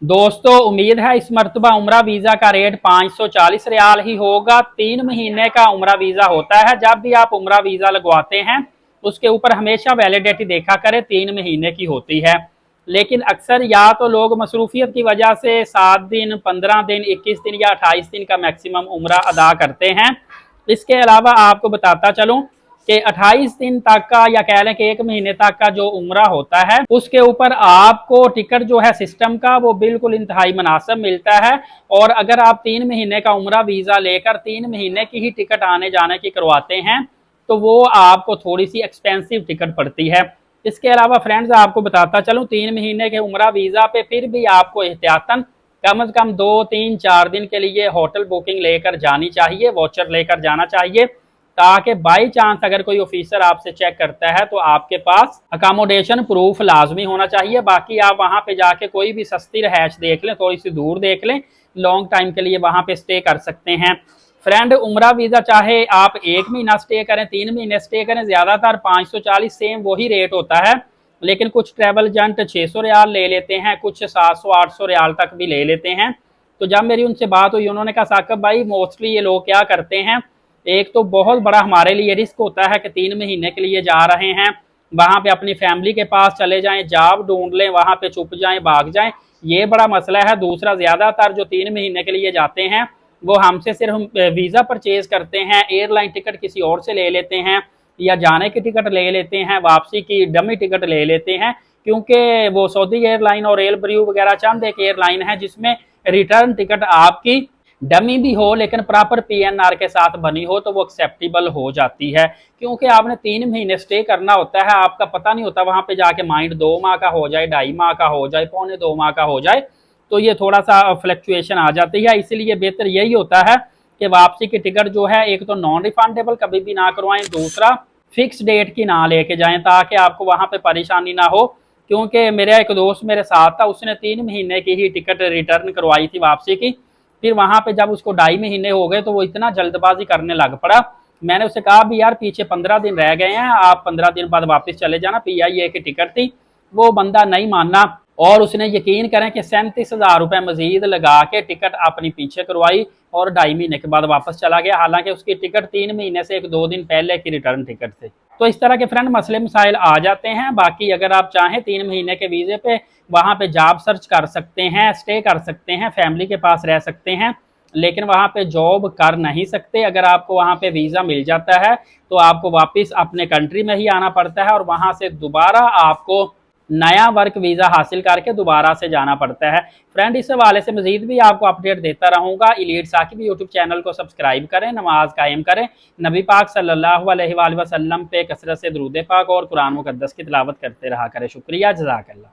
दोस्तों उम्मीद है इस मरतबा उम्रा वीजा का रेट 540 रियाल ही होगा। 3 महीने का उम्रा वीजा होता है। जब भी आप उम्रा वीजा लगवाते हैं उसके ऊपर हमेशा वैलिडिटी देखा करें, 3 महीने की होती है। लेकिन अक्सर या तो लोग मसरूफियत की वजह से 7 दिन, 15 दिन, 21 दिन या 28 दिन का मैक्सिमम उम्रा अदा करते हैं। इसके अलावा आपको बताता चलूं कि 28 दिन तक का या कह लें कि 1 महीने तक का जो उम्रा होता है उसके ऊपर आपको टिकट जो है सिस्टम का वो बिल्कुल इंतहाई मुनासिब मिलता है। और अगर आप 3 महीने का उम्रा वीजा लेकर 3 महीने की ही टिकट आने जाने की करवाते हैं तो वो आपको थोड़ी सी एक्सपेंसिव टिकट पड़ती है। इसके अलावा फ्रेंड्स आपको बताता चलूं 3 महीने के उम्रा वीजा पे फिर भी आपको एहतियातन कम से कम 2, 3, 4 दिन के लिए होटल बुकिंग लेकर जानी चाहिए, वॉचर लेकर जाना चाहिए, ताकि बाई चांस अगर कोई ऑफिसर आपसे चेक करता है तो आपके पास अकोमोडेशन प्रूफ लाजमी होना चाहिए। बाकी आप वहां पे जाके कोई भी सस्ती रहायश देख लें, थोड़ी सी दूर देख लें, लॉन्ग टाइम के लिए वहां पे स्टे कर सकते हैं। फ्रेंड उम्रा वीजा चाहे आप 1 महीना स्टे करें, 3 महीने स्टे करें, ज्यादातर 540 सेम वही रेट होता है। लेकिन कुछ ट्रैवल एजेंट 600 रियाल ले लेते हैं, कुछ 700-800 रियाल तक भी ले लेते हैं। तो जब मेरी उनसे बात हुई उन्होंने कहा साकिब भाई मोस्टली ये लोग क्या करते हैं, एक तो बहुत बड़ा हमारे लिए रिस्क होता है कि 3 महीने के लिए जा रहे हैं, वहां पे अपनी फैमिली के पास चले जाएं, जॉब ढूंढ लें, वहां पे छुप जाएं, भाग जाएं, ये बड़ा मसला है। दूसरा ज्यादातर जो 3 महीने के लिए जाते हैं वो हमसे सिर्फ वीजा परचेज करते हैं, एयरलाइन टिकट किसी और से ले लेते हैं या जाने की टिकट ले लेते हैं, वापसी की डमी टिकट ले लेते हैं, क्योंकि वो सऊदी एयरलाइन और एयर ब्रू वगैरह चंद एक एयरलाइन है जिसमें रिटर्न टिकट आपकी डमी भी हो लेकिन प्रॉपर पीएनआर के साथ बनी हो तो वो एक्सेप्टेबल हो जाती है। क्योंकि आपने 3 महीने स्टे करना होता है, आपका पता नहीं होता वहां पे जाके माइंड 2 माह का हो जाए, 2.5 माह का हो जाए, 2.25 माह का हो जाए, तो ये थोड़ा सा फ्लक्चुएशन आ जाती है। इसीलिए बेहतर यही होता है कि वापसी की टिकट जो है एक तो नॉन रिफंडेबल कभी भी ना करवाएं, दूसरा फिक्स डेट की ना लेके जाएं ताकि आपको वहां पे परेशानी ना हो। क्योंकि मेरा एक दोस्त मेरे साथ था, उसने 3 महीने की ही टिकट रिटर्न करवाई थी वापसी की, फिर वहां पे जब उसको 2.5 महीने हो गए तो वो इतना जल्दबाजी करने लग पड़ा। मैंने उसे कहा भी यार पीछे 15 दिन रह गए हैं, आप 15 दिन बाद वापस चले जाना, PIA की टिकट थी। वो बंदा नहीं माना और उसने यकीन करें कि 37,000 रुपए मजीद लगा के टिकट अपनी पीछे करवाई और 2.5 महीने के बाद वापस चला गया, हालांकि उसकी टिकट 3 महीने से 1-2 दिन पहले की रिटर्न टिकट थी। तो इस तरह के फ्रेंड मसले मसाइल आ जाते हैं। बाकी अगर आप चाहें 3 महीने के वीजे पे वहां पे जॉब सर्च कर सकते हैं, स्टे कर सकते हैं, फैमिली के पास रह सकते हैं, लेकिन वहां पे जॉब कर नहीं सकते। अगर आपको वहां पे वीजा मिल जाता है तो आपको वापस अपने कंट्री में ही आना पड़ता है और वहां से दोबारा आपको नया वर्क वीजा हासिल करके दोबारा से जाना पड़ता है। फ्रेंड इस हवाले से मजीद भी आपको अपडेट देता रहूंगा। एलीट साकिब यूट्यूब चैनल को सब्सक्राइब करें, नमाज कायम करें, नबी पाक सल्लल्लाहु अलैहि वसल्लम पे कसरत से दुरूद पाक और कुरान मुकद्दस की तिलावत करते रहा करें। शुक्रिया, जज़ाकल्लाह।